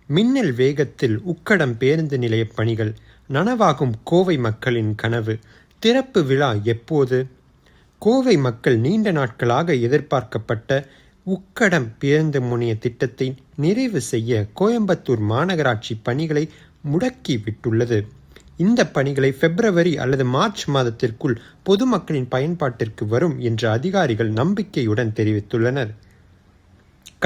மின்னல் வேகத்தில் உக்கடம் பேருந்து நிலைய பணிகள் நனவாகும் கோவை மக்களின் கனவு. திறப்பு விழா எப்போது? கோவை மக்கள் நீண்ட நாட்களாக எதிர்பார்க்கப்பட்ட உக்கடம் பேருந்து முனைய திட்டத்தை நிறைவு செய்ய கோயம்புத்தூர் மாநகராட்சி பணிகளை முடக்கி விட்டுள்ளது. இந்த பணிகளை பிப்ரவரி அல்லது மார்ச் மாதத்திற்குள் பொதுமக்களின் பயன்பாட்டிற்கு வரும் என்று அதிகாரிகள் நம்பிக்கையுடன் தெரிவித்துள்ளனர்.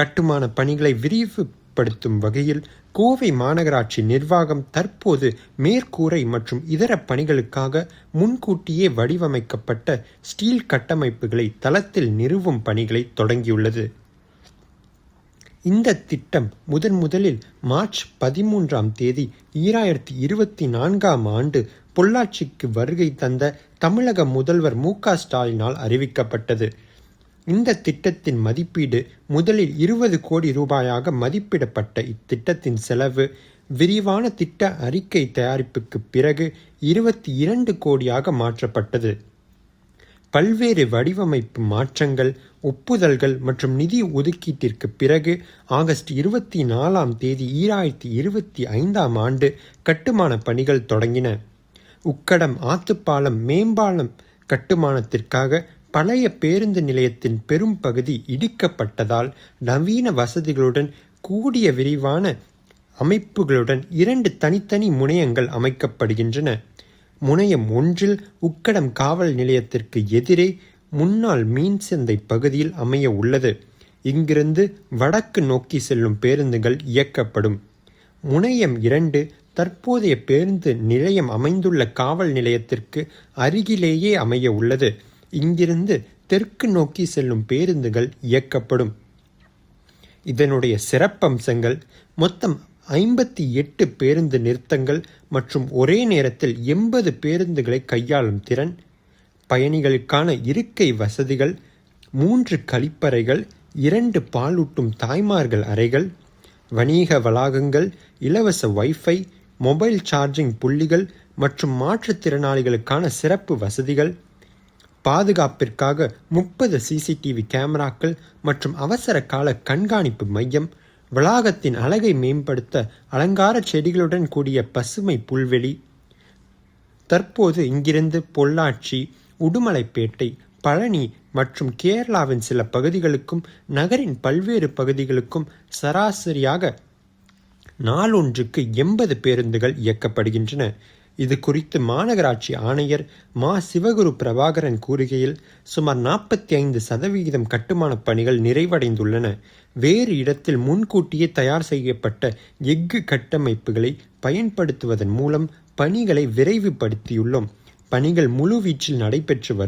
கட்டுமான பணிகளை விரிவுபடுத்தும் வகையில் கோவை மாநகராட்சி நிர்வாகம் தற்போது மேற்கூரை மற்றும் இதர பணிகளுக்காக முன்கூட்டியே வடிவமைக்கப்பட்ட ஸ்டீல் கட்டமைப்புகளை தளத்தில் நிறுவும் பணிகளை தொடங்கியுள்ளது. இந்த திட்டம் முதலில் மார்ச் 13 2024 பொள்ளாச்சிக்கு வருகை தந்த தமிழக முதல்வர் மு.க.ஸ்டாலினால் அறிவிக்கப்பட்டது. இந்த திட்டத்தின் மதிப்பீடு முதலில் 20 கோடி ரூபாயாக மதிப்பிடப்பட்ட இத்திட்டத்தின் செலவு விரிவான திட்ட அறிக்கை தயாரிப்புக்கு பிறகு 22 கோடியாக மாற்றப்பட்டது. பல்வேறு வடிவமைப்பு மாற்றங்கள், ஒப்புதல்கள் மற்றும் நிதி ஒதுக்கீட்டிற்கு பிறகு ஆகஸ்ட் 24 2025 கட்டுமான பணிகள் தொடங்கின. உக்கடம் ஆத்துப்பாலம் மேம்பாலம் கட்டுமானத்திற்காக பழைய பேருந்து நிலையத்தின் பெரும் பகுதி இடிக்கப்பட்டதால் நவீன வசதிகளுடன் கூடிய விரிவான அமைப்புகளுடன் 2 தனித்தனி முனையங்கள் அமைக்கப்படுகின்றன. முனையம் 1 உக்கடம் காவல் நிலையத்திற்கு எதிரே முன்னாள் மீன் சந்தை பகுதியில் அமைய உள்ளது. இங்கிருந்து வடக்கு நோக்கி செல்லும் பேருந்துகள் இயக்கப்படும். முனையம் 2 தற்போதைய பேருந்து நிலையம் அமைந்துள்ள காவல் நிலையத்திற்கு அருகிலேயே அமைய உள்ளது. இங்கிருந்து தெற்கு நோக்கி செல்லும் பேருந்துகள் இயக்கப்படும். இதனுடைய சிறப்பம்சங்கள் மொத்தம் 58 பேருந்து நிறுத்தங்கள் மற்றும் ஒரே நேரத்தில் 80 பேருந்துகளை கையாளும் திறன், பயணிகளுக்கான இருக்கை வசதிகள், 3 கழிப்பறைகள், 2 பாலூட்டும் தாய்மார்கள் அறைகள், வணிக வளாகங்கள், இலவச வைஃபை, மொபைல் சார்ஜிங் புள்ளிகள் மற்றும் மாற்றுத்திறனாளிகளுக்கான சிறப்பு வசதிகள், பாதுகாப்பிற்காக 30 CCTV கேமராக்கள் மற்றும் அவசர கால கண்காணிப்பு மையம், வளாகத்தின் அழகை மேம்படுத்த அலங்கார செடிகளுடன் கூடிய பசுமை புல்வெளி. தற்போது இங்கிருந்து பொள்ளாச்சி, உடுமலைப்பேட்டை, பழனி மற்றும் கேரளாவின் சில பகுதிகளுக்கும் நகரின் பல்வேறு பகுதிகளுக்கும் சராசரியாக நாளொன்றுக்கு 80 பேருந்துகள் இயக்கப்படுகின்றன. இது குறித்து மாநகராட்சி ஆணையர் மா. சிவகுரு பிரபாகரன் கூறுகையில், சுமார் 45% கட்டுமான பணிகள் நிறைவடைந்துள்ளன. வேறு இடத்தில் முன்கூட்டியே தயார் செய்யப்பட்ட எஃகு கட்டமைப்புகளை பயன்படுத்துவதன் மூலம் பணிகளை விரைவுபடுத்தியுள்ளோம். பணிகள் முழுவீச்சில் நடைபெற்று வருவது